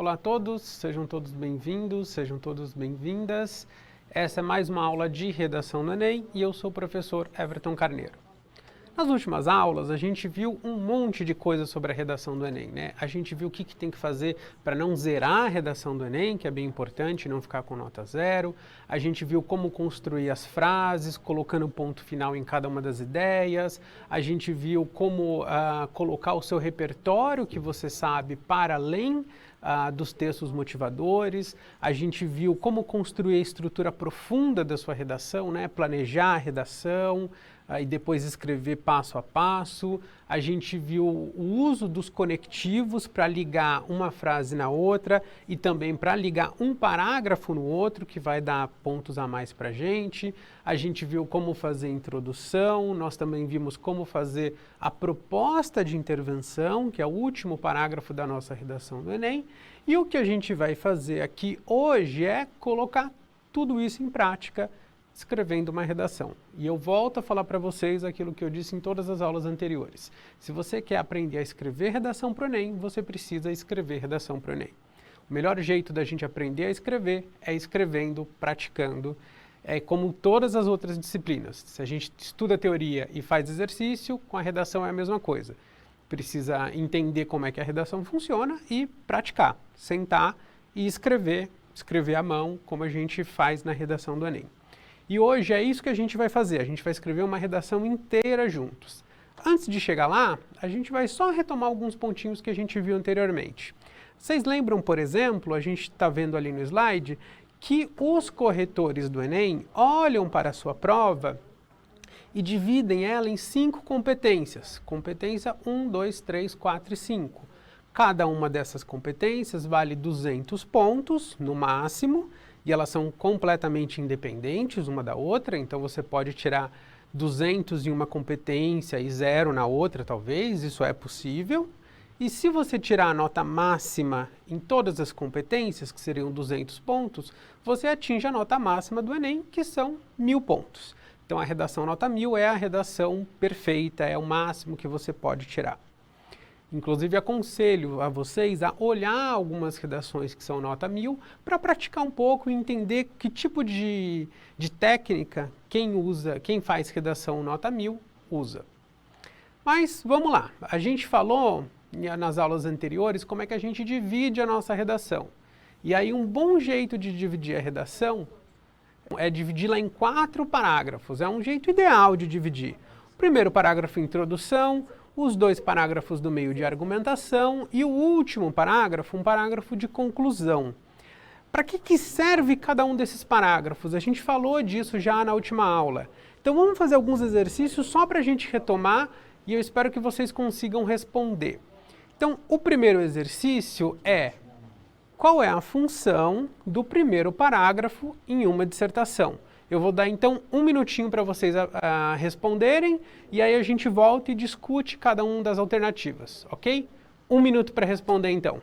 Olá a todos, sejam todos bem-vindos, sejam todos bem-vindas. Essa é mais uma aula de redação no Enem e eu sou o professor Everton Carneiro. Nas últimas aulas, a gente viu um monte de coisas sobre a redação do Enem, né? A gente viu o que tem que fazer para não zerar a redação do Enem, que é bem importante, não ficar com nota zero. A gente viu como construir as frases, colocando ponto final em cada uma das ideias. A gente viu como colocar o seu repertório que você sabe para além dos textos motivadores. A gente viu como construir a estrutura profunda da sua redação, né? Planejar a redação, e depois escrever passo a passo. A gente viu o uso dos conectivos para ligar uma frase na outra e também para ligar um parágrafo no outro, que vai dar pontos a mais para a gente. A gente viu como fazer a introdução, nós também vimos como fazer a proposta de intervenção, que é o último parágrafo da nossa redação do Enem. E o que a gente vai fazer aqui hoje é colocar tudo isso em prática, escrevendo uma redação. E eu volto a falar para vocês aquilo que eu disse em todas as aulas anteriores. Se você quer aprender a escrever redação para o Enem, você precisa escrever redação para o Enem. O melhor jeito da gente aprender a escrever é escrevendo, praticando. É como todas as outras disciplinas. Se a gente estuda teoria e faz exercício, com a redação é a mesma coisa. Precisa entender como é que a redação funciona e praticar. Sentar e escrever à mão, como a gente faz na redação do Enem. E hoje é isso que a gente vai fazer, a gente vai escrever uma redação inteira juntos. Antes de chegar lá, a gente vai só retomar alguns pontinhos que a gente viu anteriormente. Vocês lembram, por exemplo, a gente está vendo ali no slide, que os corretores do Enem olham para a sua prova e dividem ela em 5 competências. Competência 1, 2, 3, 4 e 5. Cada uma dessas competências vale 200 pontos, no máximo, e elas são completamente independentes uma da outra, então você pode tirar 200 em uma competência e 0 na outra, talvez, isso é possível. E se você tirar a nota máxima em todas as competências, que seriam 200 pontos, você atinge a nota máxima do Enem, que são 1000 pontos. Então a redação nota 1000 é a redação perfeita, é o máximo que você pode tirar. Inclusive, aconselho a vocês a olhar algumas redações que são nota 1000 para praticar um pouco e entender que tipo de técnica quem faz redação nota 1000 usa. Mas vamos lá, a gente falou nas aulas anteriores como é que a gente divide a nossa redação. E aí um bom jeito de dividir a redação é dividi-la em 4 parágrafos, é um jeito ideal de dividir. O primeiro parágrafo, introdução, os 2 parágrafos do meio de argumentação e o último parágrafo, um parágrafo de conclusão. Para que serve cada um desses parágrafos? A gente falou disso já na última aula. Então vamos fazer alguns exercícios só para a gente retomar e eu espero que vocês consigam responder. Então o primeiro exercício é: qual é a função do primeiro parágrafo em uma dissertação? Eu vou dar então 1 minutinho para vocês responderem e aí a gente volta e discute cada uma das alternativas, ok? 1 minuto para responder então.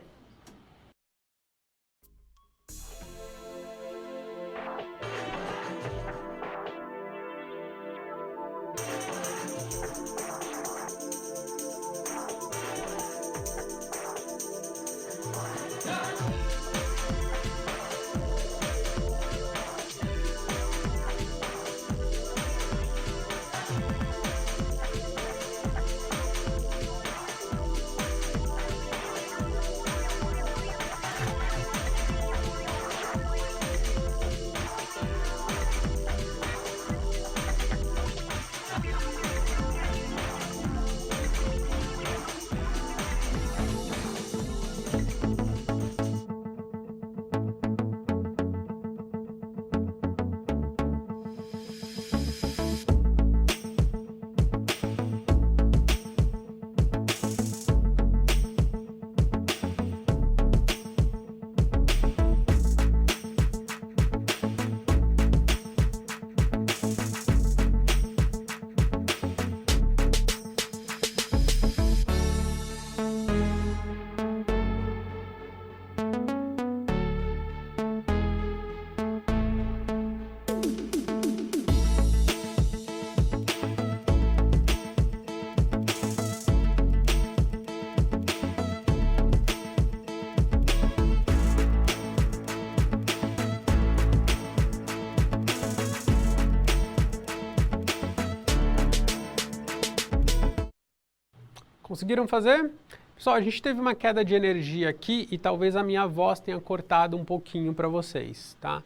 Conseguiram fazer? Pessoal, a gente teve uma queda de energia aqui e talvez a minha voz tenha cortado um pouquinho para vocês, tá?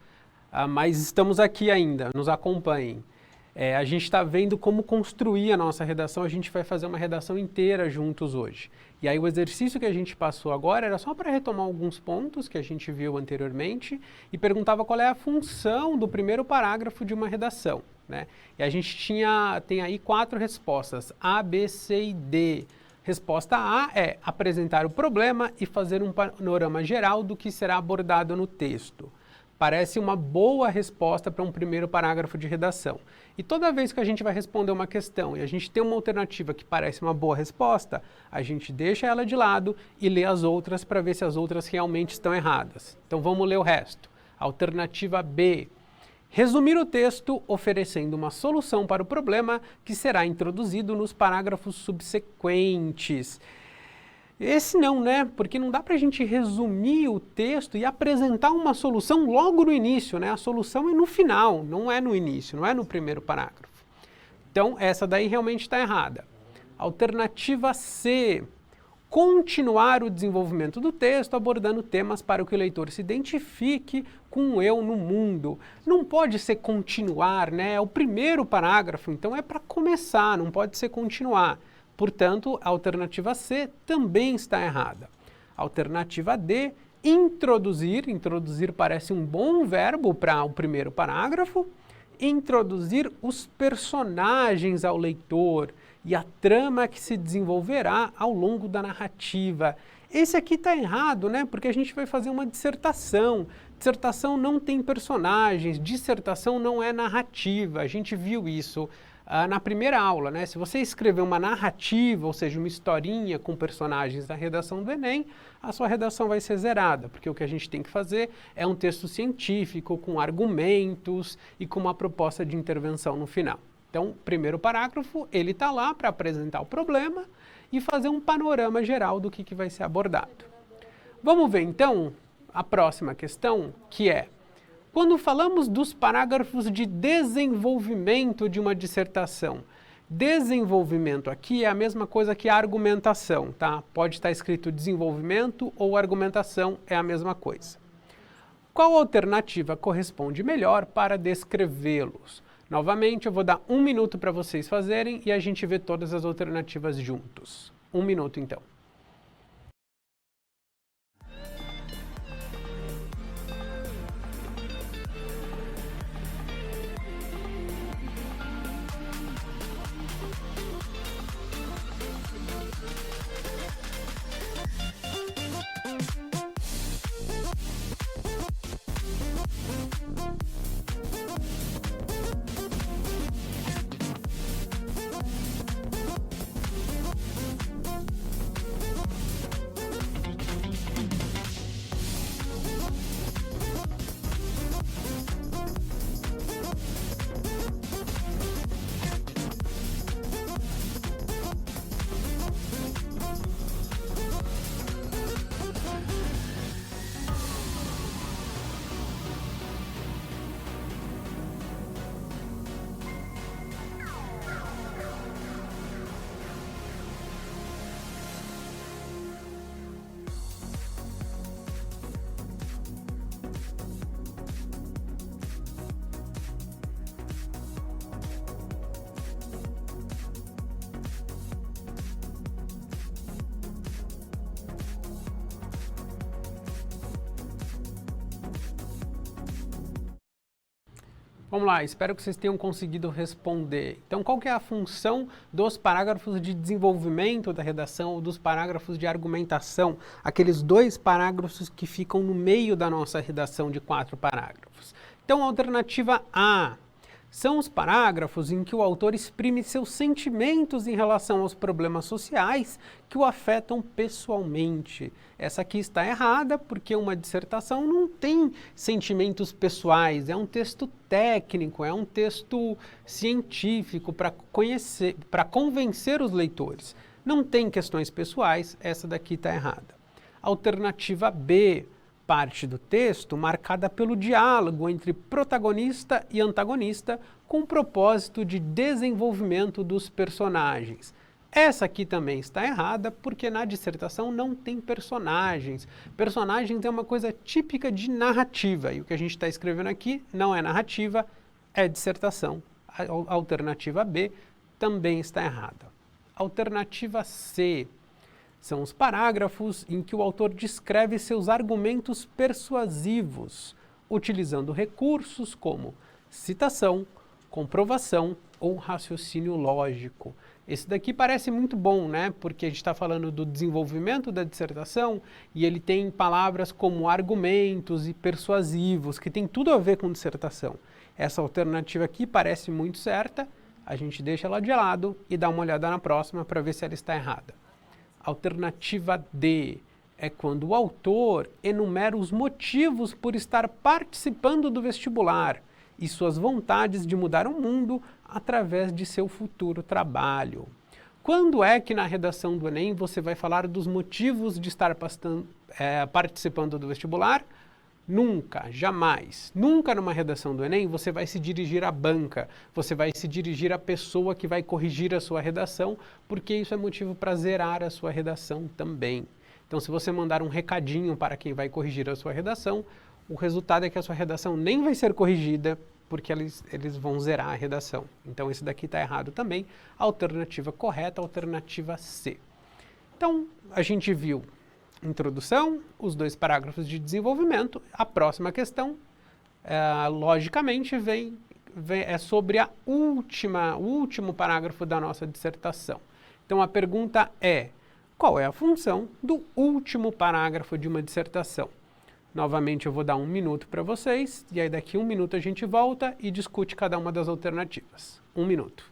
Mas estamos aqui ainda, nos acompanhem. A gente está vendo como construir a nossa redação, a gente vai fazer uma redação inteira juntos hoje. E aí o exercício que a gente passou agora era só para retomar alguns pontos que a gente viu anteriormente e perguntava qual é a função do primeiro parágrafo de uma redação, né? E a gente tem aí 4 respostas, A, B, C e D. Resposta A é apresentar o problema e fazer um panorama geral do que será abordado no texto. Parece uma boa resposta para um primeiro parágrafo de redação. E toda vez que a gente vai responder uma questão e a gente tem uma alternativa que parece uma boa resposta, a gente deixa ela de lado e lê as outras para ver se as outras realmente estão erradas. Então vamos ler o resto. Alternativa B. Resumir o texto oferecendo uma solução para o problema que será introduzido nos parágrafos subsequentes. Esse não, né? Porque não dá para a gente resumir o texto e apresentar uma solução logo no início, né? A solução é no final, não é no início, não é no primeiro parágrafo. Então, essa daí realmente está errada. Alternativa C. Continuar o desenvolvimento do texto abordando temas para que o leitor se identifique com o eu no mundo. Não pode ser continuar, né? É o primeiro parágrafo, então é para começar, não pode ser continuar. Portanto, a alternativa C também está errada. Alternativa D, introduzir. Introduzir parece um bom verbo para o primeiro parágrafo. Introduzir os personagens ao leitor e a trama que se desenvolverá ao longo da narrativa. Esse aqui está errado, né? Porque a gente vai fazer uma dissertação. Dissertação não tem personagens, dissertação não é narrativa. A gente viu isso na primeira aula, né? Se você escrever uma narrativa, ou seja, uma historinha com personagens da redação do Enem, a sua redação vai ser zerada, porque o que a gente tem que fazer é um texto científico, com argumentos e com uma proposta de intervenção no final. Então, primeiro parágrafo, ele está lá para apresentar o problema e fazer um panorama geral do que vai ser abordado. Vamos ver, então, a próxima questão, que é: quando falamos dos parágrafos de desenvolvimento de uma dissertação, desenvolvimento aqui é a mesma coisa que argumentação, tá? Pode estar escrito desenvolvimento ou argumentação, é a mesma coisa. Qual alternativa corresponde melhor para descrevê-los? Novamente, eu vou dar 1 minuto para vocês fazerem e a gente vê todas as alternativas juntos. 1 minuto, então. Vamos lá, espero que vocês tenham conseguido responder. Então, qual que é a função dos parágrafos de desenvolvimento da redação ou dos parágrafos de argumentação? Aqueles 2 parágrafos que ficam no meio da nossa redação de 4 parágrafos. Então, a alternativa A são os parágrafos em que o autor exprime seus sentimentos em relação aos problemas sociais que o afetam pessoalmente. Essa aqui está errada, porque uma dissertação não tem sentimentos pessoais, é um texto técnico, é um texto científico para convencer os leitores. Não tem questões pessoais, essa daqui está errada. Alternativa B, parte do texto marcada pelo diálogo entre protagonista e antagonista com o propósito de desenvolvimento dos personagens. Essa aqui também está errada, porque na dissertação não tem personagens. Personagens é uma coisa típica de narrativa, e o que a gente está escrevendo aqui não é narrativa, é dissertação. A alternativa B também está errada. Alternativa C são os parágrafos em que o autor descreve seus argumentos persuasivos, utilizando recursos como citação, comprovação ou raciocínio lógico. Esse daqui parece muito bom, né? Porque a gente está falando do desenvolvimento da dissertação e ele tem palavras como argumentos e persuasivos, que tem tudo a ver com dissertação. Essa alternativa aqui parece muito certa, a gente deixa ela de lado e dá uma olhada na próxima para ver se ela está errada. Alternativa D é quando o autor enumera os motivos por estar participando do vestibular e suas vontades de mudar o mundo através de seu futuro trabalho. Quando é que na redação do Enem você vai falar dos motivos de estar participando do vestibular? Nunca, jamais, nunca numa redação do Enem você vai se dirigir à banca, você vai se dirigir à pessoa que vai corrigir a sua redação, porque isso é motivo para zerar a sua redação também. Então, se você mandar um recadinho para quem vai corrigir a sua redação, o resultado é que a sua redação nem vai ser corrigida, porque eles vão zerar a redação. Então, esse daqui está errado também. A alternativa correta, a alternativa C. Então, a gente viu introdução, os 2 parágrafos de desenvolvimento. A próxima questão, logicamente, é sobre o último parágrafo da nossa dissertação. Então, a pergunta é: qual é a função do último parágrafo de uma dissertação? Novamente, eu vou dar 1 minuto para vocês, e aí daqui 1 minuto a gente volta e discute cada uma das alternativas. 1 minuto.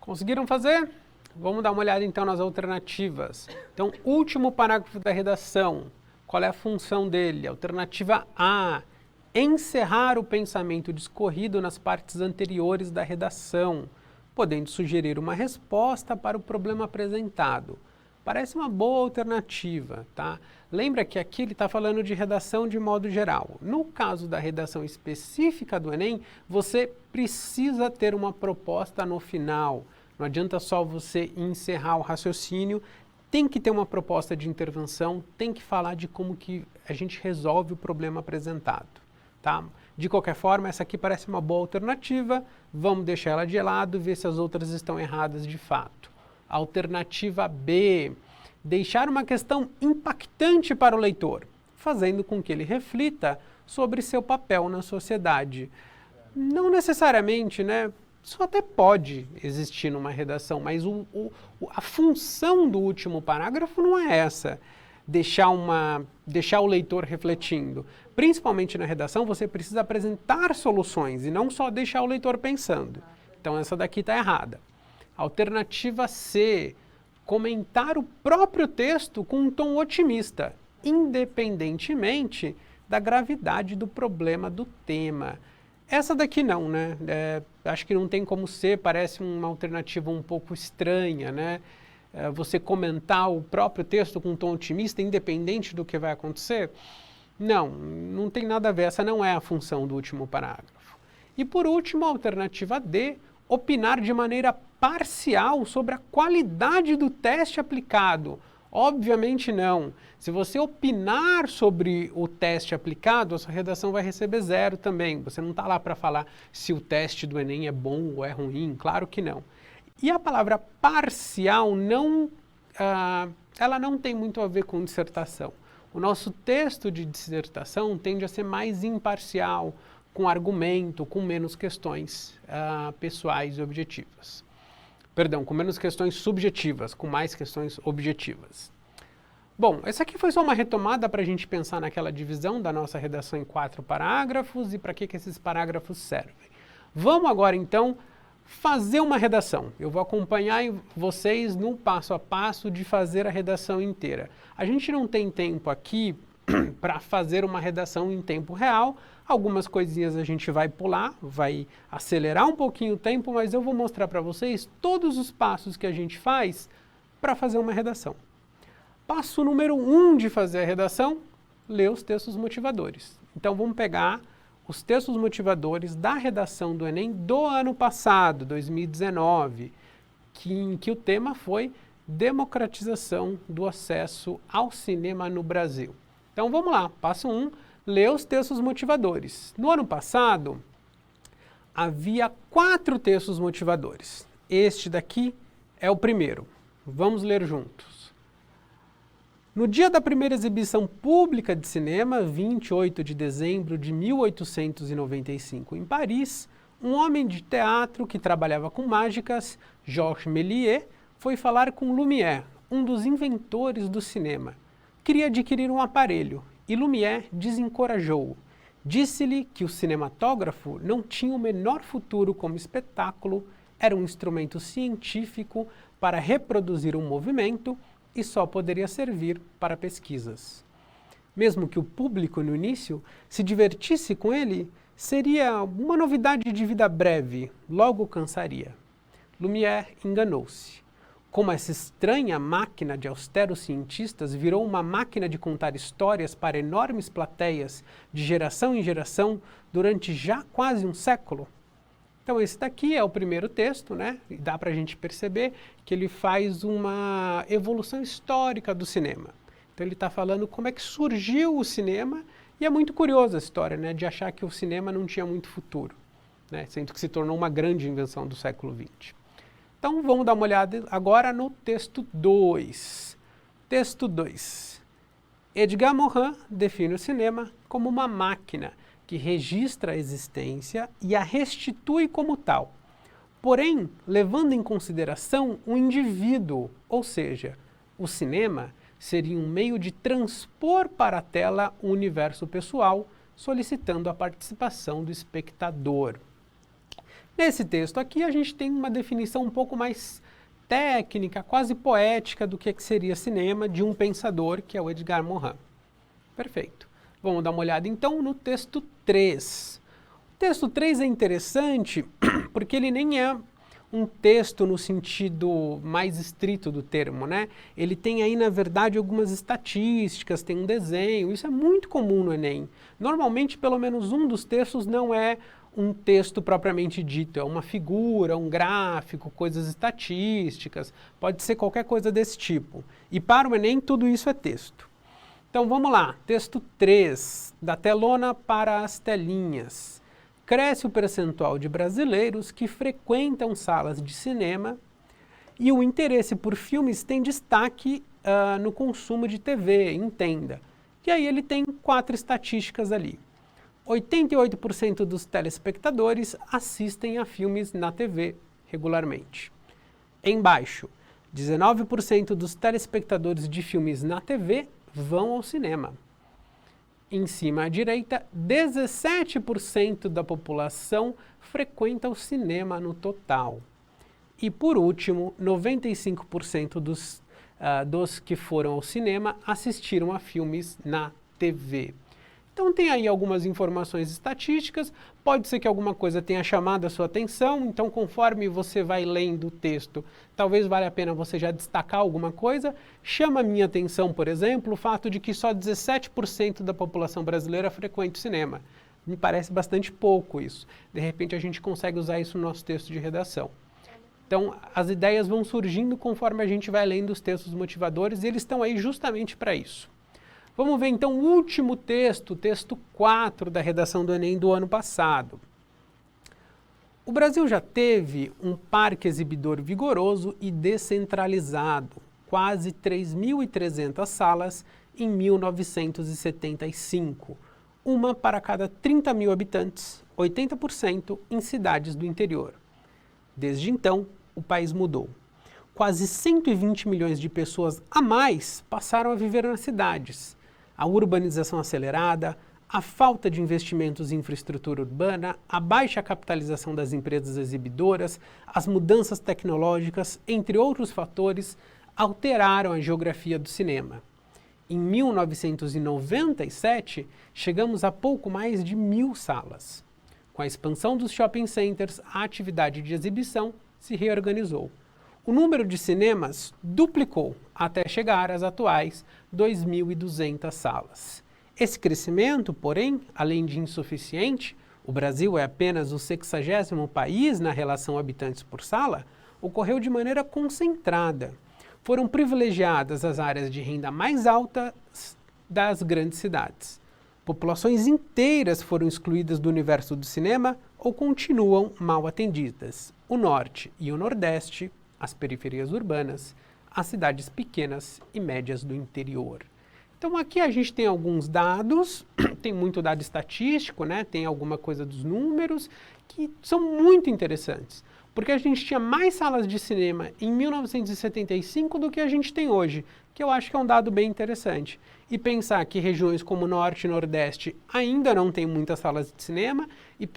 Conseguiram fazer? Vamos dar uma olhada então nas alternativas. Então, último parágrafo da redação. Qual é a função dele? Alternativa A: encerrar o pensamento discorrido nas partes anteriores da redação, podendo sugerir uma resposta para o problema apresentado. Parece uma boa alternativa, tá? Lembra que aqui ele está falando de redação de modo geral. No caso da redação específica do Enem, você precisa ter uma proposta no final. Não adianta só você encerrar o raciocínio, tem que ter uma proposta de intervenção, tem que falar de como que a gente resolve o problema apresentado, tá? De qualquer forma, essa aqui parece uma boa alternativa, vamos deixar ela de lado e ver se as outras estão erradas de fato. Alternativa B: deixar uma questão impactante para o leitor, fazendo com que ele reflita sobre seu papel na sociedade. Não necessariamente, né? Isso até pode existir numa redação, mas a função do último parágrafo não é essa, deixar o leitor refletindo. Principalmente na redação, você precisa apresentar soluções e não só deixar o leitor pensando. Então essa daqui está errada. Alternativa C: comentar o próprio texto com um tom otimista, independentemente da gravidade do problema do tema. Essa daqui não, né? Acho que não tem como ser, parece uma alternativa um pouco estranha, né? Você comentar o próprio texto com um tom otimista, independente do que vai acontecer? Não, não tem nada a ver, essa não é a função do último parágrafo. E por último, a alternativa D: opinar de maneira parcial sobre a qualidade do teste aplicado. Obviamente não. Se você opinar sobre o teste aplicado, a sua redação vai receber 0 também. Você não está lá para falar se o teste do Enem é bom ou é ruim, claro que não. E a palavra parcial ela não tem muito a ver com dissertação. O nosso texto de dissertação tende a ser mais imparcial, com argumento, com menos questões pessoais e objetivas. Perdão, com menos questões subjetivas, com mais questões objetivas. Bom, essa aqui foi só uma retomada para a gente pensar naquela divisão da nossa redação em 4 parágrafos e para que esses parágrafos servem. Vamos agora, então, fazer uma redação. Eu vou acompanhar vocês no passo a passo de fazer a redação inteira. A gente não tem tempo aqui para fazer uma redação em tempo real. Algumas coisinhas a gente vai pular, vai acelerar um pouquinho o tempo, mas eu vou mostrar para vocês todos os passos que a gente faz para fazer uma redação. Passo número 1 de fazer a redação, ler os textos motivadores. Então vamos pegar os textos motivadores da redação do Enem do ano passado, 2019, em que o tema foi democratização do acesso ao cinema no Brasil. Então vamos lá, passo 1, ler os textos motivadores. No ano passado, havia 4 textos motivadores. Este daqui é o primeiro. Vamos ler juntos. No dia da primeira exibição pública de cinema, 28 de dezembro de 1895, em Paris, um homem de teatro que trabalhava com mágicas, Georges Méliès, foi falar com Lumière, um dos inventores do cinema. Queria adquirir um aparelho e Lumière desencorajou-o. Disse-lhe que o cinematógrafo não tinha o menor futuro como espetáculo, era um instrumento científico para reproduzir um movimento e só poderia servir para pesquisas. Mesmo que o público, no início, se divertisse com ele, seria uma novidade de vida breve, logo cansaria. Lumière enganou-se. Como essa estranha máquina de austeros cientistas virou uma máquina de contar histórias para enormes plateias de geração em geração durante já quase um século. Então esse daqui é o primeiro texto, né? E dá para a gente perceber que ele faz uma evolução histórica do cinema. Então ele está falando como é que surgiu o cinema e é muito curiosa a história, né? De achar que o cinema não tinha muito futuro, né? Sendo que se tornou uma grande invenção do século XX. Então vamos dar uma olhada agora no texto 2. Texto 2. Edgar Morin define o cinema como uma máquina que registra a existência e a restitui como tal, porém levando em consideração o indivíduo, ou seja, o cinema seria um meio de transpor para a tela o universo pessoal, solicitando a participação do espectador. Nesse texto aqui a gente tem uma definição um pouco mais técnica, quase poética do que seria cinema de um pensador que é o Edgar Morin. Perfeito. Vamos dar uma olhada então no texto 3. O texto 3 é interessante porque ele nem é um texto no sentido mais estrito do termo, né? Ele tem aí, na verdade, algumas estatísticas, tem um desenho, isso é muito comum no Enem. Normalmente, pelo menos um dos textos não é um texto propriamente dito, é uma figura, um gráfico, coisas estatísticas, pode ser qualquer coisa desse tipo. E para o Enem, tudo isso é texto. Então vamos lá, texto 3, da telona para as telinhas. Cresce o percentual de brasileiros que frequentam salas de cinema e o interesse por filmes tem destaque no consumo de TV, entenda. E aí ele tem 4 estatísticas ali. 88% dos telespectadores assistem a filmes na TV regularmente. Embaixo, 19% dos telespectadores de filmes na TV vão ao cinema. Em cima à direita, 17% da população frequenta o cinema no total. E por último, 95% dos que foram ao cinema assistiram a filmes na TV. Então tem aí algumas informações estatísticas, pode ser que alguma coisa tenha chamado a sua atenção, então conforme você vai lendo o texto, talvez valha a pena você já destacar alguma coisa. Chama a minha atenção, por exemplo, o fato de que só 17% da população brasileira frequenta o cinema. Me parece bastante pouco isso. De repente a gente consegue usar isso no nosso texto de redação. Então, as ideias vão surgindo conforme a gente vai lendo os textos motivadores e eles estão aí justamente para isso. Vamos ver então o último texto, o texto 4 da redação do Enem do ano passado. O Brasil já teve um parque exibidor vigoroso e descentralizado, quase 3.300 salas em 1975, uma para cada 30 mil habitantes, 80% em cidades do interior. Desde então, o país mudou. Quase 120 milhões de pessoas a mais passaram a viver nas cidades. A urbanização acelerada, a falta de investimentos em infraestrutura urbana, a baixa capitalização das empresas exibidoras, as mudanças tecnológicas, entre outros fatores, alteraram a geografia do cinema. Em 1997, chegamos a pouco mais de 1.000 salas. Com a expansão dos shopping centers, a atividade de exibição se reorganizou. O número de cinemas duplicou até chegar às atuais 2.200 salas. Esse crescimento, porém, além de insuficiente, o Brasil é apenas o 60º país na relação habitantes por sala, ocorreu de maneira concentrada. Foram privilegiadas as áreas de renda mais altas das grandes cidades. Populações inteiras foram excluídas do universo do cinema ou continuam mal atendidas. O Norte e o Nordeste, as periferias urbanas, as cidades pequenas e médias do interior. Então aqui a gente tem alguns dados, tem muito dado estatístico, né? Tem alguma coisa dos números que são muito interessantes. Porque a gente tinha mais salas de cinema em 1975 do que a gente tem hoje, que eu acho que é um dado bem interessante. E pensar que regiões como Norte e Nordeste ainda não têm muitas salas de cinema e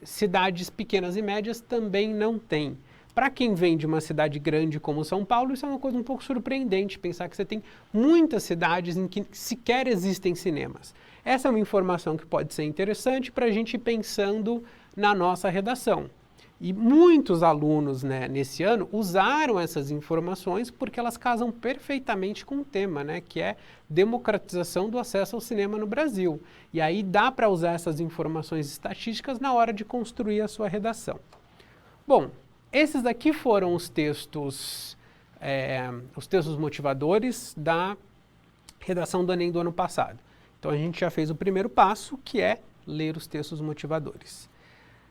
cidades pequenas e médias também não têm. Para quem vem de uma cidade grande como São Paulo, isso é uma coisa um pouco surpreendente, pensar que você tem muitas cidades em que sequer existem cinemas. Essa é uma informação que pode ser interessante para a gente ir pensando na nossa redação. E muitos alunos, né, nesse ano usaram essas informações porque elas casam perfeitamente com o tema, né, que é democratização do acesso ao cinema no Brasil. E aí dá para usar essas informações estatísticas na hora de construir a sua redação. Bom, esses daqui foram os textos motivadores da redação do Enem do ano passado. Então a gente já fez o primeiro passo, que é ler os textos motivadores.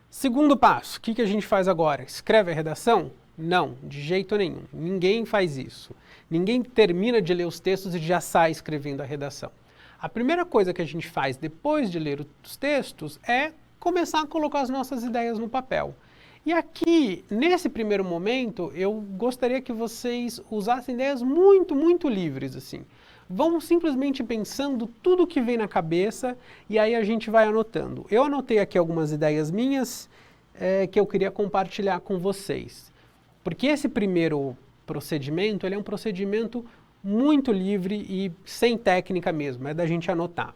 Segundo passo, o que a gente faz agora? Escreve a redação? Não, de jeito nenhum. Ninguém faz isso. Ninguém termina de ler os textos e já sai escrevendo a redação. A primeira coisa que a gente faz depois de ler os textos é começar a colocar as nossas ideias no papel. E aqui, nesse primeiro momento, eu gostaria que vocês usassem ideias muito, muito livres, assim. Vão simplesmente pensando tudo que vem na cabeça e aí a gente vai anotando. Eu anotei aqui algumas ideias minhas que eu queria compartilhar com vocês. Porque esse primeiro procedimento, ele é um procedimento muito livre e sem técnica mesmo, é da gente anotar.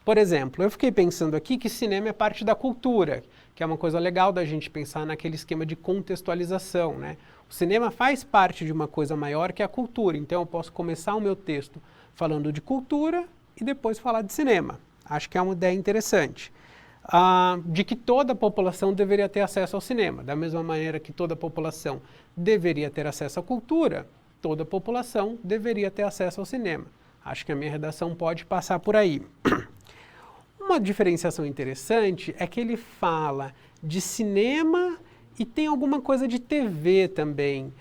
Por exemplo, eu fiquei pensando aqui que cinema é parte da cultura, que é uma coisa legal da gente pensar naquele esquema de contextualização, né? O cinema faz parte de uma coisa maior que é a cultura, então eu posso começar o meu texto falando de cultura e depois falar de cinema. Acho que é uma ideia interessante. De que toda a população deveria ter acesso ao cinema. Da mesma maneira que toda a população deveria ter acesso à cultura, toda a população deveria ter acesso ao cinema. Acho que a minha redação pode passar por aí. Uma diferenciação interessante é que ele fala de cinema e tem alguma coisa de TV também.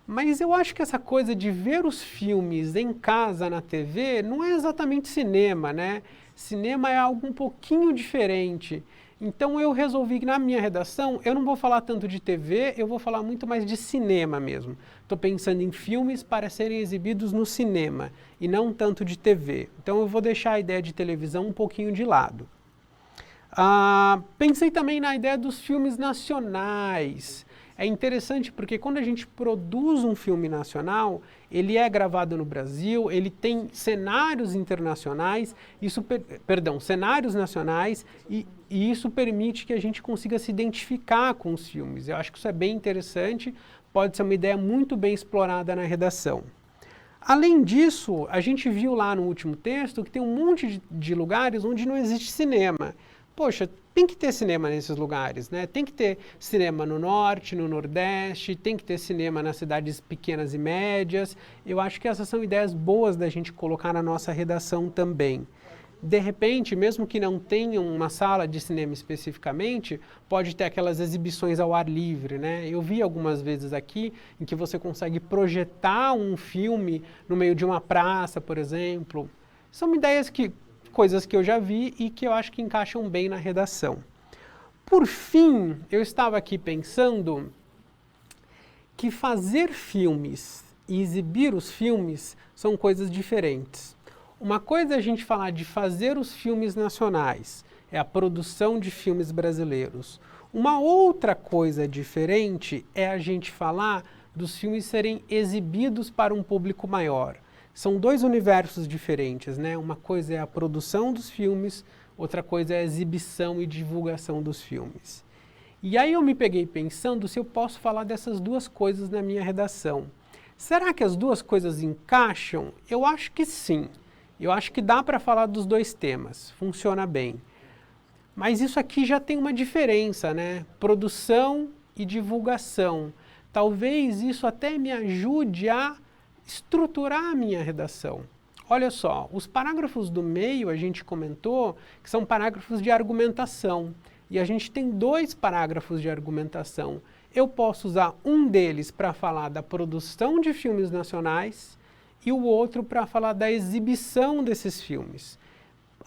Mas eu acho que essa coisa de ver os filmes em casa na TV não é exatamente cinema, né? Cinema é algo um pouquinho diferente. Então eu resolvi que na minha redação eu não vou falar tanto de TV, eu vou falar muito mais de cinema mesmo. Estou pensando em filmes para serem exibidos no cinema e não tanto de TV. Então eu vou deixar a ideia de televisão um pouquinho de lado. Pensei também na ideia dos filmes nacionais. É interessante porque quando a gente produz um filme nacional, ele é gravado no Brasil, ele tem cenários internacionais, cenários nacionais, e isso permite que a gente consiga se identificar com os filmes. Eu acho que isso é bem interessante, pode ser uma ideia muito bem explorada na redação. Além disso, a gente viu lá no último texto que tem um monte de lugares onde não existe cinema. Poxa, tem que ter cinema nesses lugares, né? Tem que ter cinema no norte, no nordeste, tem que ter cinema nas cidades pequenas e médias. Eu acho que essas são ideias boas da gente colocar na nossa redação também. De repente, mesmo que não tenha uma sala de cinema especificamente, pode ter aquelas exibições ao ar livre, né? Eu vi algumas vezes aqui em que você consegue projetar um filme no meio de uma praça, por exemplo. São coisas que eu já vi e que eu acho que encaixam bem na redação. Por fim, eu estava aqui pensando que fazer filmes e exibir os filmes são coisas diferentes. Uma coisa é a gente falar de fazer os filmes nacionais, é a produção de filmes brasileiros. Uma outra coisa diferente é a gente falar dos filmes serem exibidos para um público maior. São dois universos diferentes, né? Uma coisa é a produção dos filmes, outra coisa é a exibição e divulgação dos filmes. E aí eu me peguei pensando se eu posso falar dessas duas coisas na minha redação. Será que as duas coisas encaixam? Eu acho que sim. Eu acho que dá para falar dos dois temas, funciona bem. Mas isso aqui já tem uma diferença, né? Produção e divulgação. Talvez isso até me ajude a estruturar a minha redação. Olha só, os parágrafos do meio a gente comentou que são parágrafos de argumentação. E a gente tem dois parágrafos de argumentação. Eu posso usar um deles para falar da produção de filmes nacionais e o outro para falar da exibição desses filmes.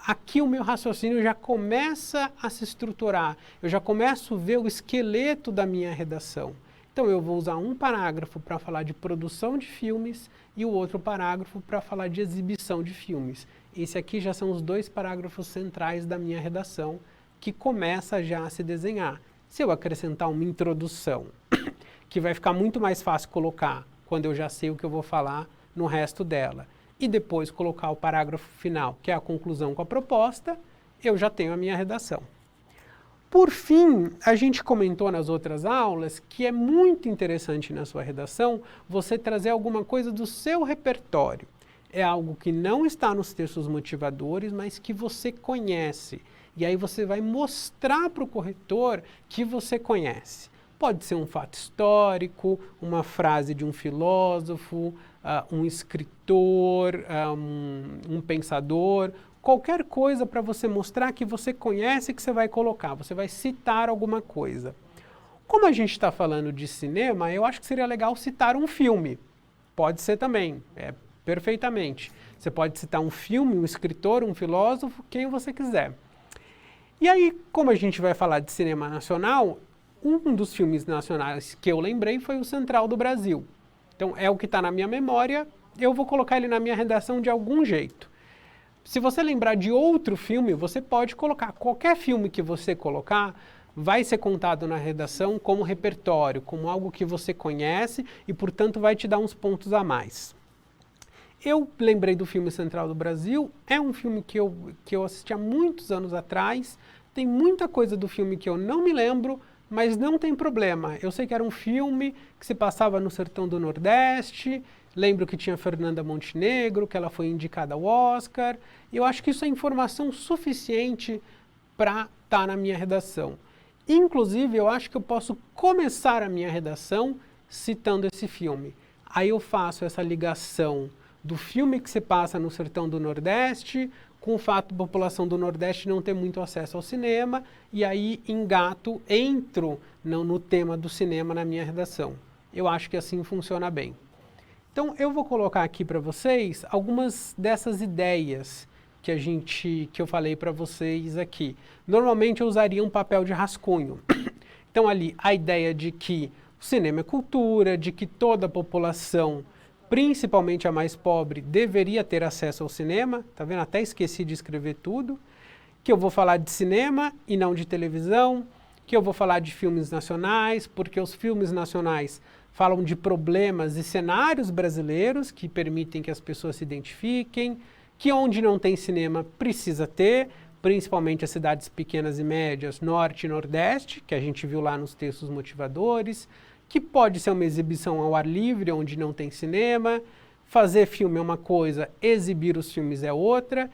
Aqui o meu raciocínio já começa a se estruturar, eu já começo a ver o esqueleto da minha redação. Então eu vou usar um parágrafo para falar de produção de filmes e o outro parágrafo para falar de exibição de filmes. Esse aqui já são os dois parágrafos centrais da minha redação, que começa já a se desenhar. Se eu acrescentar uma introdução, que vai ficar muito mais fácil colocar quando eu já sei o que eu vou falar no resto dela, e depois colocar o parágrafo final, que é a conclusão com a proposta, eu já tenho a minha redação. Por fim, a gente comentou nas outras aulas que é muito interessante na sua redação você trazer alguma coisa do seu repertório. É algo que não está nos textos motivadores, mas que você conhece. E aí você vai mostrar para o corretor que você conhece. Pode ser um fato histórico, uma frase de um filósofo, um escritor, um pensador, qualquer coisa para você mostrar que você conhece, que você vai colocar, você vai citar alguma coisa. Como a gente está falando de cinema, eu acho que seria legal citar um filme. Pode ser também, perfeitamente. Você pode citar um filme, um escritor, um filósofo, quem você quiser. E aí, como a gente vai falar de cinema nacional, um dos filmes nacionais que eu lembrei foi o Central do Brasil. Então, é o que está na minha memória, eu vou colocar ele na minha redação de algum jeito. Se você lembrar de outro filme, você pode colocar. Qualquer filme que você colocar vai ser contado na redação como repertório, como algo que você conhece e, portanto, vai te dar uns pontos a mais. Eu lembrei do filme Central do Brasil, é um filme que eu assisti há muitos anos atrás, tem muita coisa do filme que eu não me lembro, mas não tem problema. Eu sei que era um filme que se passava no sertão do Nordeste, lembro que tinha Fernanda Montenegro, que ela foi indicada ao Oscar, e eu acho que isso é informação suficiente para estar na minha redação. Inclusive, eu acho que eu posso começar a minha redação citando esse filme. Aí eu faço essa ligação do filme que se passa no sertão do Nordeste, com o fato da população do Nordeste não ter muito acesso ao cinema, e aí entro no tema do cinema na minha redação. Eu acho que assim funciona bem. Então eu vou colocar aqui para vocês algumas dessas ideias que eu falei para vocês aqui. Normalmente eu usaria um papel de rascunho. Então ali a ideia de que o cinema é cultura, de que toda a população, principalmente a mais pobre, deveria ter acesso ao cinema. Tá vendo? Até esqueci de escrever tudo. Que eu vou falar de cinema e não de televisão. Que eu vou falar de filmes nacionais, porque os filmes nacionais falam de problemas e cenários brasileiros que permitem que as pessoas se identifiquem. Que onde não tem cinema precisa ter, principalmente as cidades pequenas e médias, norte e nordeste, que a gente viu lá nos textos motivadores. Que pode ser uma exibição ao ar livre, onde não tem cinema. Fazer filme é uma coisa, exibir os filmes é outra.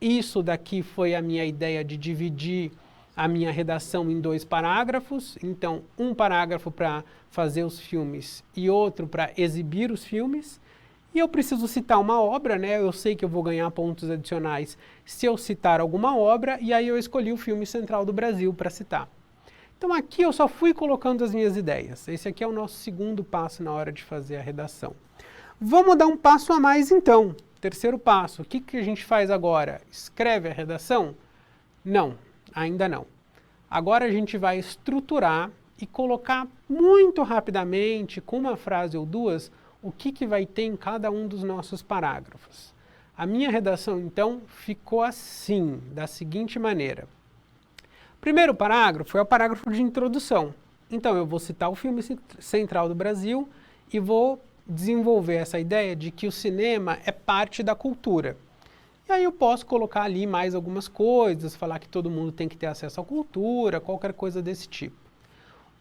Isso daqui foi a minha ideia de dividir a minha redação em 2 parágrafos, então um parágrafo para fazer os filmes e outro para exibir os filmes. E eu preciso citar uma obra, né? Eu sei que eu vou ganhar pontos adicionais se eu citar alguma obra, e aí eu escolhi o filme Central do Brasil para citar. Então aqui eu só fui colocando as minhas ideias. Esse aqui é o nosso segundo passo na hora de fazer a redação. Vamos dar um passo a mais então. Terceiro passo, o que que a gente faz agora? Escreve a redação? Não, ainda não. Agora a gente vai estruturar e colocar muito rapidamente, com uma frase ou duas, o que vai ter em cada um dos nossos parágrafos. A minha redação, então, ficou assim, da seguinte maneira. Primeiro parágrafo é o parágrafo de introdução. Então, eu vou citar o filme Central do Brasil e vou desenvolver essa ideia de que o cinema é parte da cultura. E aí eu posso colocar ali mais algumas coisas, falar que todo mundo tem que ter acesso à cultura, qualquer coisa desse tipo.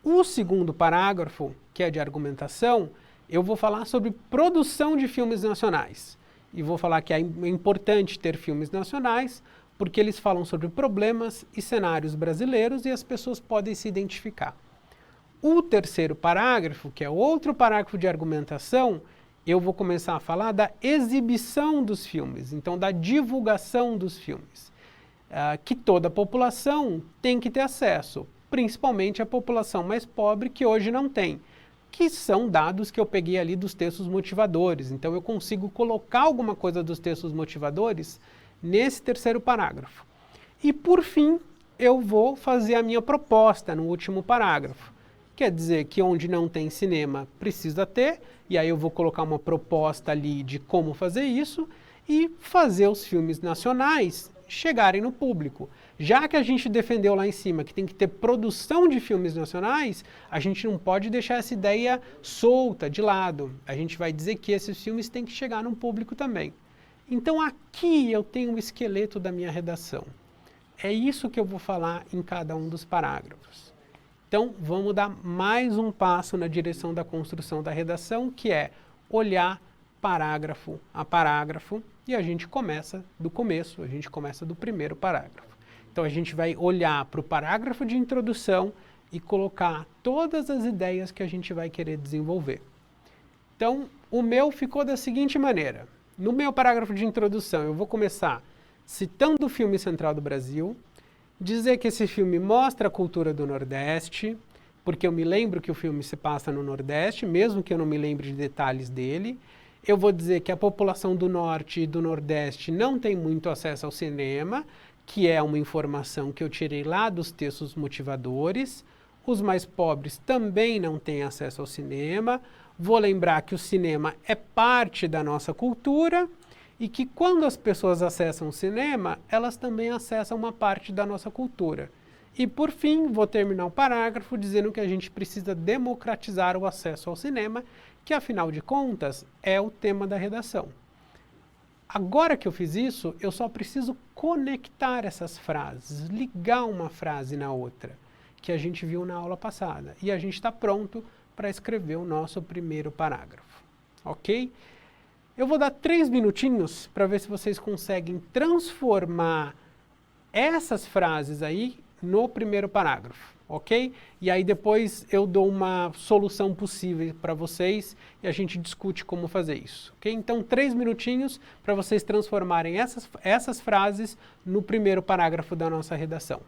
O segundo parágrafo, que é de argumentação, eu vou falar sobre produção de filmes nacionais. E vou falar que é importante ter filmes nacionais, porque eles falam sobre problemas e cenários brasileiros e as pessoas podem se identificar. O terceiro parágrafo, que é outro parágrafo de argumentação, eu vou começar a falar da exibição dos filmes, então da divulgação dos filmes, que toda a população tem que ter acesso, principalmente a população mais pobre que hoje não tem, que são dados que eu peguei ali dos textos motivadores. Então eu consigo colocar alguma coisa dos textos motivadores nesse terceiro parágrafo. E por fim, eu vou fazer a minha proposta no último parágrafo. Quer dizer que onde não tem cinema precisa ter, e aí eu vou colocar uma proposta ali de como fazer isso e fazer os filmes nacionais chegarem no público. Já que a gente defendeu lá em cima que tem que ter produção de filmes nacionais, a gente não pode deixar essa ideia solta, de lado. A gente vai dizer que esses filmes têm que chegar no público também. Então aqui eu tenho o esqueleto da minha redação. É isso que eu vou falar em cada um dos parágrafos. Então vamos dar mais um passo na direção da construção da redação, que é olhar parágrafo a parágrafo, e a gente começa do começo, a gente começa do primeiro parágrafo. Então a gente vai olhar para o parágrafo de introdução e colocar todas as ideias que a gente vai querer desenvolver. Então o meu ficou da seguinte maneira. No meu parágrafo de introdução eu vou começar citando o filme Central do Brasil, dizer que esse filme mostra a cultura do Nordeste, porque eu me lembro que o filme se passa no Nordeste, mesmo que eu não me lembre de detalhes dele. Eu vou dizer que a população do Norte e do Nordeste não tem muito acesso ao cinema, que é uma informação que eu tirei lá dos textos motivadores. Os mais pobres também não têm acesso ao cinema. Vou lembrar que o cinema é parte da nossa cultura e que quando as pessoas acessam o cinema, elas também acessam uma parte da nossa cultura. E por fim, vou terminar o parágrafo dizendo que a gente precisa democratizar o acesso ao cinema, que afinal de contas é o tema da redação. Agora que eu fiz isso, eu só preciso conectar essas frases, ligar uma frase na outra, que a gente viu na aula passada. E a gente está pronto para escrever o nosso primeiro parágrafo. Ok? Eu vou dar 3 minutinhos para ver se vocês conseguem transformar essas frases aí no primeiro parágrafo, ok? E aí depois eu dou uma solução possível para vocês e a gente discute como fazer isso, ok? Então 3 minutinhos para vocês transformarem essas frases no primeiro parágrafo da nossa redação.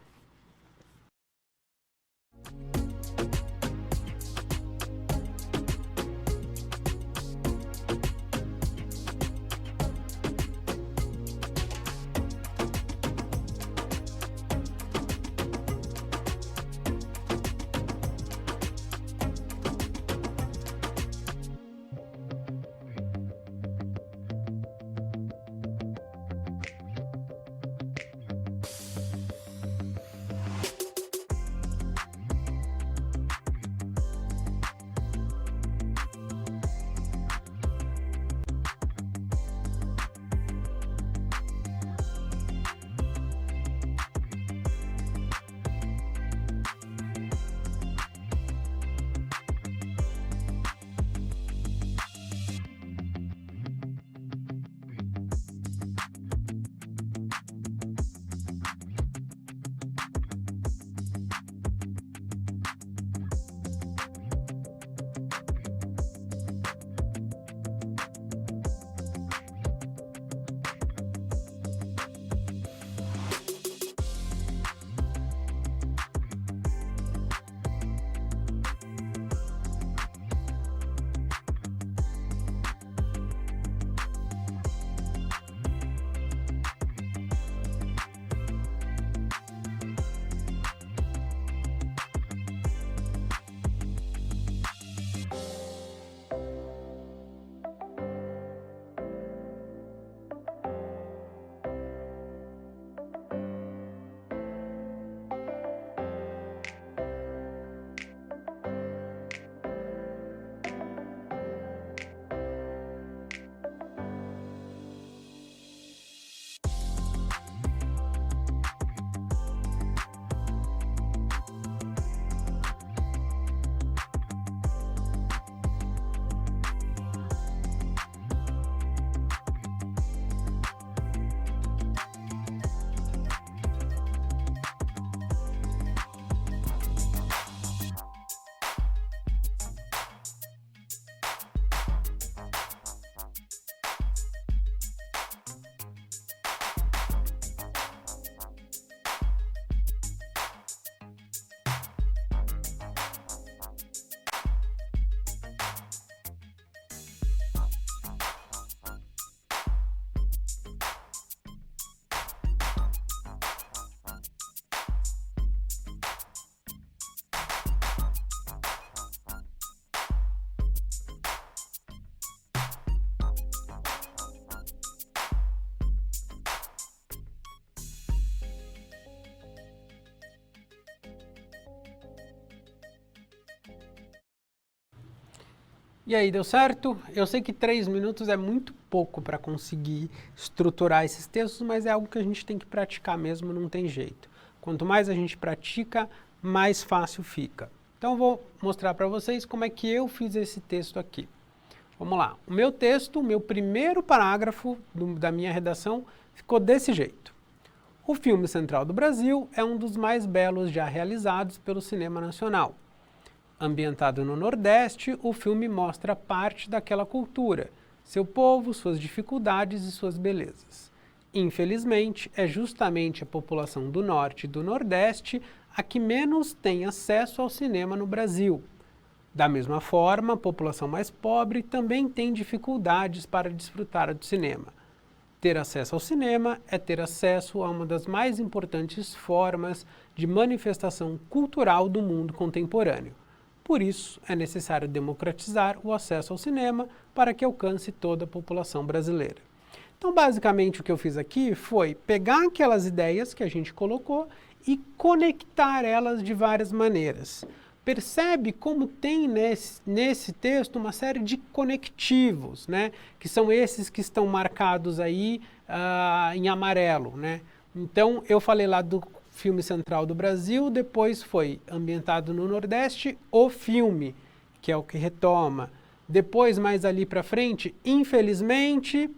E aí, deu certo? Eu sei que 3 minutos é muito pouco para conseguir estruturar esses textos, mas é algo que a gente tem que praticar mesmo, não tem jeito. Quanto mais a gente pratica, mais fácil fica. Então eu vou mostrar para vocês como é que eu fiz esse texto aqui. Vamos lá. O meu texto, o meu primeiro parágrafo da minha redação ficou desse jeito. O filme Central do Brasil é um dos mais belos já realizados pelo cinema nacional. Ambientado no Nordeste, o filme mostra parte daquela cultura, seu povo, suas dificuldades e suas belezas. Infelizmente, é justamente a população do Norte e do Nordeste a que menos tem acesso ao cinema no Brasil. Da mesma forma, a população mais pobre também tem dificuldades para desfrutar do cinema. Ter acesso ao cinema é ter acesso a uma das mais importantes formas de manifestação cultural do mundo contemporâneo. Por isso, é necessário democratizar o acesso ao cinema para que alcance toda a população brasileira. Então, basicamente, o que eu fiz aqui foi pegar aquelas ideias que a gente colocou e conectar elas de várias maneiras. Percebe como tem nesse texto uma série de conectivos, né? Que são esses que estão marcados aí em amarelo, né? Então, eu falei lá do filme Central do Brasil, depois foi ambientado no Nordeste, o filme, que é o que retoma. Depois, mais ali para frente, infelizmente,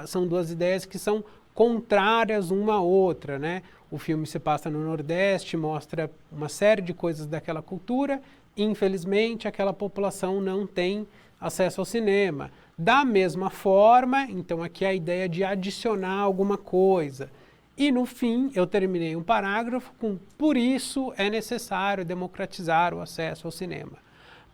são duas ideias que são contrárias uma à outra, né? O filme se passa no Nordeste, mostra uma série de coisas daquela cultura, infelizmente aquela população não tem acesso ao cinema. Da mesma forma, então aqui é a ideia de adicionar alguma coisa. E no fim, eu terminei um parágrafo com por isso é necessário democratizar o acesso ao cinema.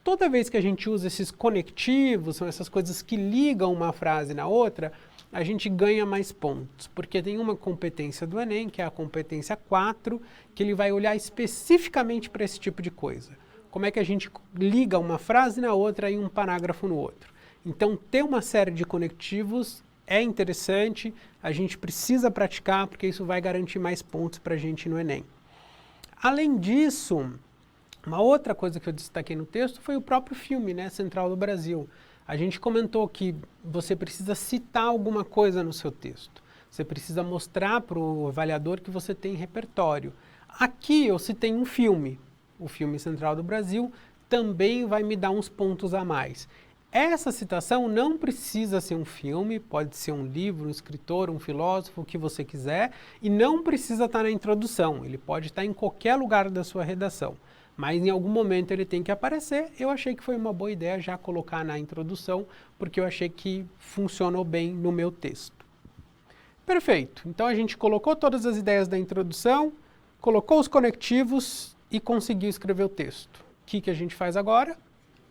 Toda vez que a gente usa esses conectivos, são essas coisas que ligam uma frase na outra, a gente ganha mais pontos, porque tem uma competência do Enem, que é a competência 4, que ele vai olhar especificamente para esse tipo de coisa. Como é que a gente liga uma frase na outra e um parágrafo no outro. Então, ter uma série de conectivos é interessante, a gente precisa praticar, porque isso vai garantir mais pontos para a gente no Enem. Além disso, uma outra coisa que eu destaquei no texto foi o próprio filme, né, Central do Brasil. A gente comentou que você precisa citar alguma coisa no seu texto. Você precisa mostrar para o avaliador que você tem repertório. Aqui eu citei um filme, o filme Central do Brasil, também vai me dar uns pontos a mais. Essa citação não precisa ser um filme, pode ser um livro, um escritor, um filósofo, o que você quiser, e não precisa estar na introdução, ele pode estar em qualquer lugar da sua redação. Mas em algum momento ele tem que aparecer. Eu achei que foi uma boa ideia já colocar na introdução, porque eu achei que funcionou bem no meu texto. Perfeito. Então a gente colocou todas as ideias da introdução, colocou os conectivos e conseguiu escrever o texto. O que a gente faz agora?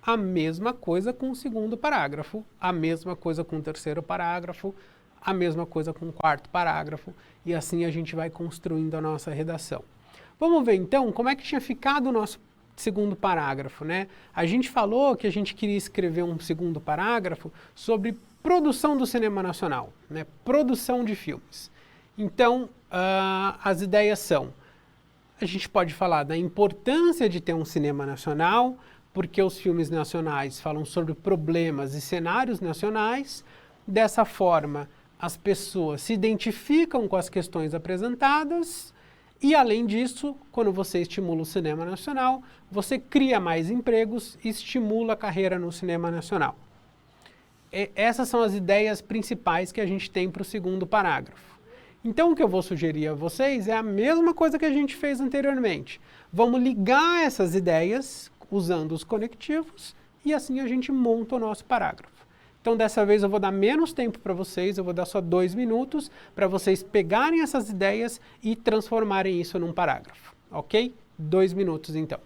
A mesma coisa com o segundo parágrafo, a mesma coisa com o terceiro parágrafo, a mesma coisa com o quarto parágrafo, e assim a gente vai construindo a nossa redação. Vamos ver então como é que tinha ficado o nosso segundo parágrafo, né? A gente falou que a gente queria escrever um segundo parágrafo sobre produção do cinema nacional, né? Produção de filmes. Então, as ideias são, a gente pode falar da importância de ter um cinema nacional, porque os filmes nacionais falam sobre problemas e cenários nacionais. Dessa forma, as pessoas se identificam com as questões apresentadas. E, além disso, quando você estimula o cinema nacional, você cria mais empregos e estimula a carreira no cinema nacional. Essas são as ideias principais que a gente tem para o segundo parágrafo. Então, o que eu vou sugerir a vocês é a mesma coisa que a gente fez anteriormente. Vamos ligar essas ideias usando os conectivos e assim a gente monta o nosso parágrafo. Então, dessa vez eu vou dar menos tempo para vocês, eu vou dar só 2 minutos para vocês pegarem essas ideias e transformarem isso num parágrafo, ok? 2 minutos, então.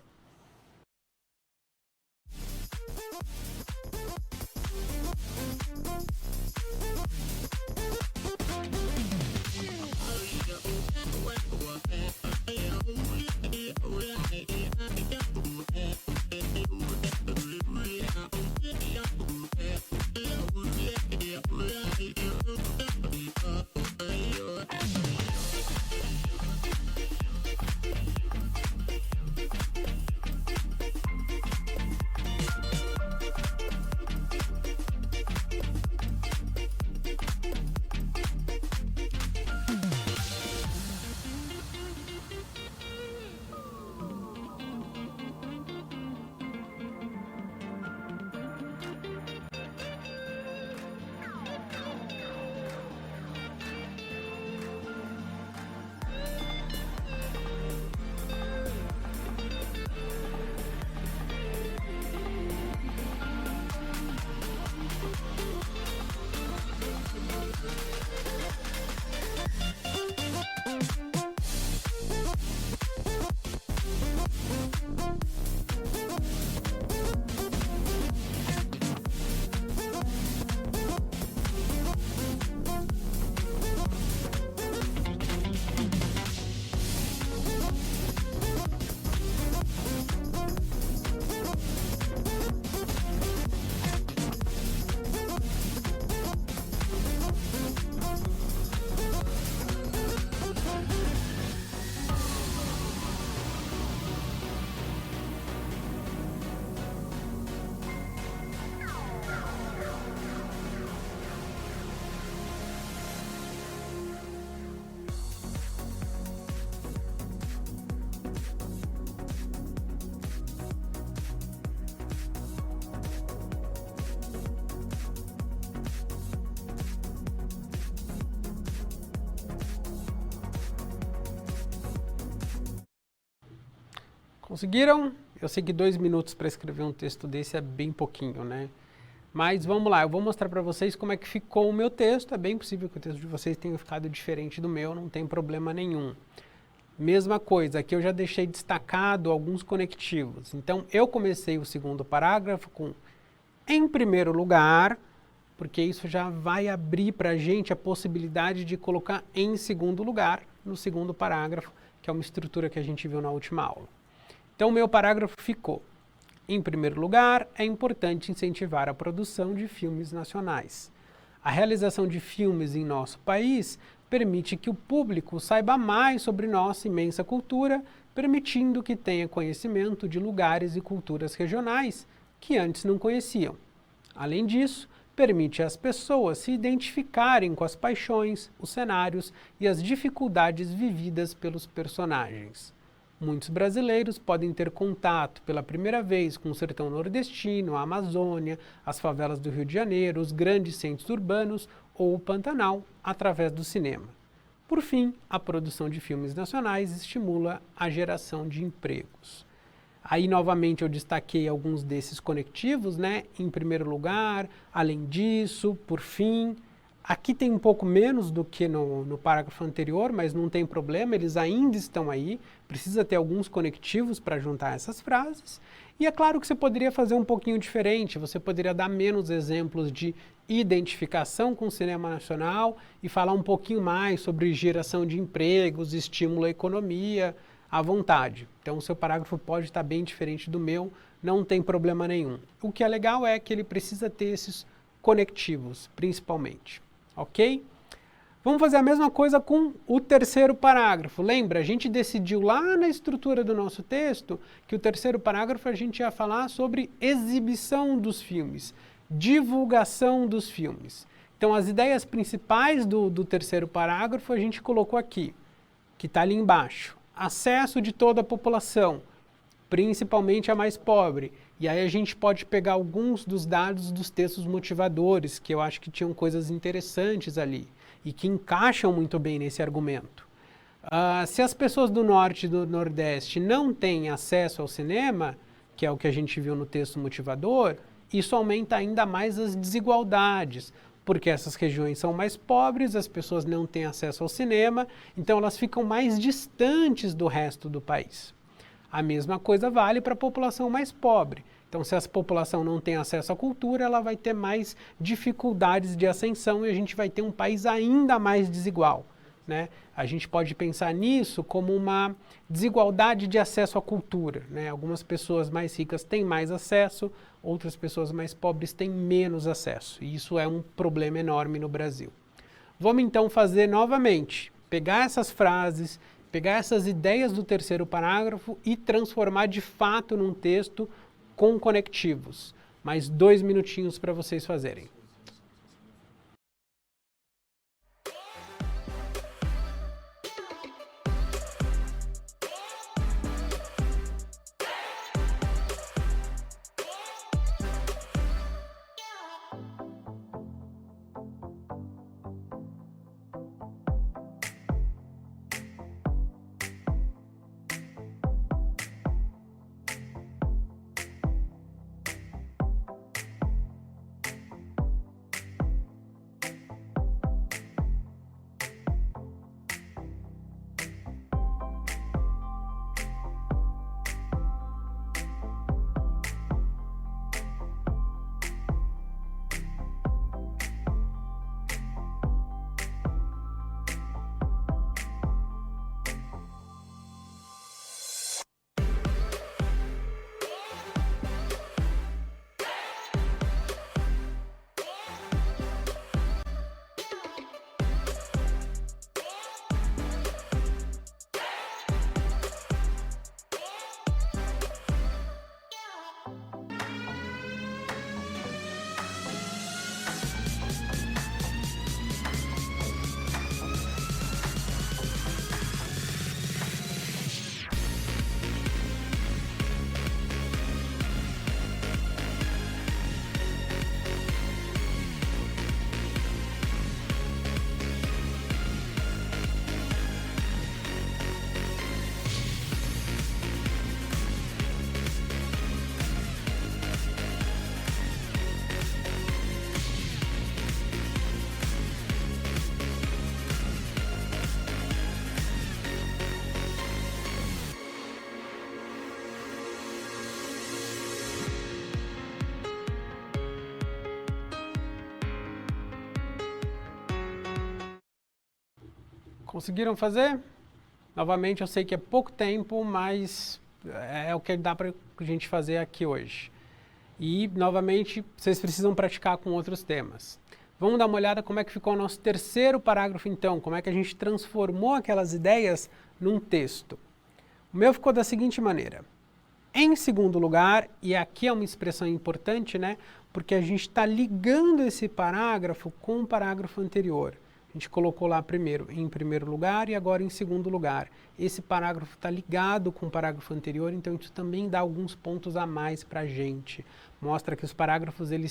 Conseguiram? Eu sei que 2 minutos para escrever um texto desse é bem pouquinho, né? Mas vamos lá, eu vou mostrar para vocês como é que ficou o meu texto. É bem possível que o texto de vocês tenha ficado diferente do meu, não tem problema nenhum. Mesma coisa, aqui eu já deixei destacado alguns conectivos. Então, eu comecei o segundo parágrafo com em primeiro lugar, porque isso já vai abrir para a gente a possibilidade de colocar em segundo lugar no segundo parágrafo, que é uma estrutura que a gente viu na última aula. Então, o meu parágrafo ficou: em primeiro lugar, é importante incentivar a produção de filmes nacionais. A realização de filmes em nosso país permite que o público saiba mais sobre nossa imensa cultura, permitindo que tenha conhecimento de lugares e culturas regionais que antes não conheciam. Além disso, permite às pessoas se identificarem com as paixões, os cenários e as dificuldades vividas pelos personagens. Muitos brasileiros podem ter contato pela primeira vez com o sertão nordestino, a Amazônia, as favelas do Rio de Janeiro, os grandes centros urbanos ou o Pantanal através do cinema. Por fim, a produção de filmes nacionais estimula a geração de empregos. Aí, novamente, eu destaquei alguns desses conectivos, né? Em primeiro lugar, além disso, por fim. Aqui tem um pouco menos do que no parágrafo anterior, mas não tem problema, eles ainda estão aí. Precisa ter alguns conectivos para juntar essas frases. E é claro que você poderia fazer um pouquinho diferente, você poderia dar menos exemplos de identificação com o cinema nacional e falar um pouquinho mais sobre geração de empregos, estímulo à economia, à vontade. Então o seu parágrafo pode estar bem diferente do meu, não tem problema nenhum. O que é legal é que ele precisa ter esses conectivos, principalmente. Ok? Vamos fazer a mesma coisa com o terceiro parágrafo. Lembra, a gente decidiu lá na estrutura do nosso texto que o terceiro parágrafo a gente ia falar sobre exibição dos filmes, divulgação dos filmes. Então as ideias principais do terceiro parágrafo a gente colocou aqui, que está ali embaixo. Acesso de toda a população, principalmente a mais pobre. E aí a gente pode pegar alguns dos dados dos textos motivadores, que eu acho que tinham coisas interessantes ali e que encaixam muito bem nesse argumento. Se as pessoas do Norte e do Nordeste não têm acesso ao cinema, que é o que a gente viu no texto motivador, isso aumenta ainda mais as desigualdades, porque essas regiões são mais pobres, as pessoas não têm acesso ao cinema, então elas ficam mais distantes do resto do país. A mesma coisa vale para a população mais pobre. Então, se essa população não tem acesso à cultura, ela vai ter mais dificuldades de ascensão e a gente vai ter um país ainda mais desigual, né? A gente pode pensar nisso como uma desigualdade de acesso à cultura, né? Algumas pessoas mais ricas têm mais acesso, outras pessoas mais pobres têm menos acesso. E isso é um problema enorme no Brasil. Vamos então fazer novamente, pegar essas frases, pegar essas ideias do terceiro parágrafo e transformar de fato num texto com conectivos. Mais 2 minutinhos para vocês fazerem. Conseguiram fazer? Novamente, eu sei que é pouco tempo, mas é o que dá para a gente fazer aqui hoje. E, novamente, vocês precisam praticar com outros temas. Vamos dar uma olhada como é que ficou o nosso terceiro parágrafo, então. Como é que a gente transformou aquelas ideias num texto. O meu ficou da seguinte maneira. Em segundo lugar, e aqui é uma expressão importante, né? Porque a gente está ligando esse parágrafo com o parágrafo anterior. A gente colocou lá primeiro em primeiro lugar e agora em segundo lugar. Esse parágrafo está ligado com o parágrafo anterior, então isso também dá alguns pontos a mais para a gente. Mostra que os parágrafos eles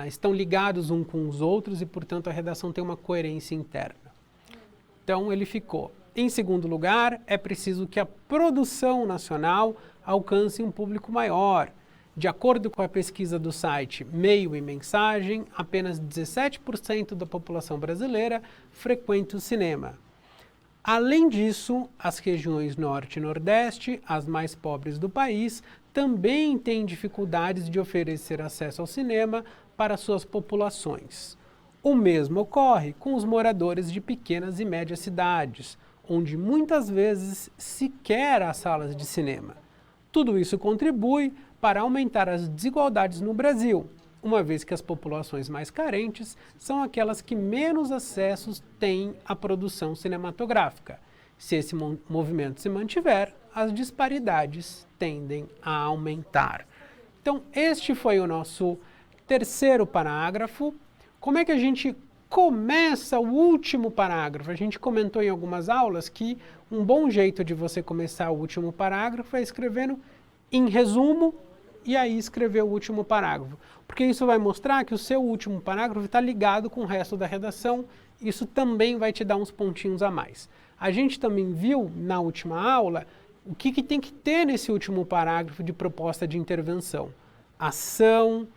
estão ligados uns com os outros e, portanto, a redação tem uma coerência interna. Então, ele ficou. Em segundo lugar, é preciso que a produção nacional alcance um público maior. De acordo com a pesquisa do site Meio e Mensagem, apenas 17% da população brasileira frequenta o cinema. Além disso, as regiões Norte e Nordeste, as mais pobres do país, também têm dificuldades de oferecer acesso ao cinema para suas populações. O mesmo ocorre com os moradores de pequenas e médias cidades, onde muitas vezes sequer há salas de cinema. Tudo isso contribui para aumentar as desigualdades no Brasil, uma vez que as populações mais carentes são aquelas que menos acessos têm à produção cinematográfica. Se esse movimento se mantiver, as disparidades tendem a aumentar. Então, este foi o nosso terceiro parágrafo. Como é que a gente começa o último parágrafo? A gente comentou em algumas aulas que um bom jeito de você começar o último parágrafo é escrevendo em resumo e aí escrever o último parágrafo. Porque isso vai mostrar que o seu último parágrafo está ligado com o resto da redação. Isso também vai te dar uns pontinhos a mais. A gente também viu na última aula o que tem que ter nesse último parágrafo de proposta de intervenção. Ação,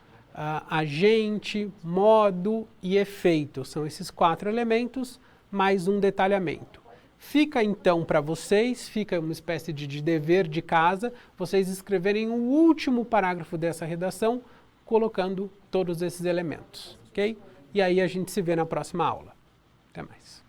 agente, modo e efeito. São esses 4 elementos, mais um detalhamento. Fica então para vocês, fica uma espécie de dever de casa, vocês escreverem o último parágrafo dessa redação, colocando todos esses elementos, ok? E aí a gente se vê na próxima aula. Até mais.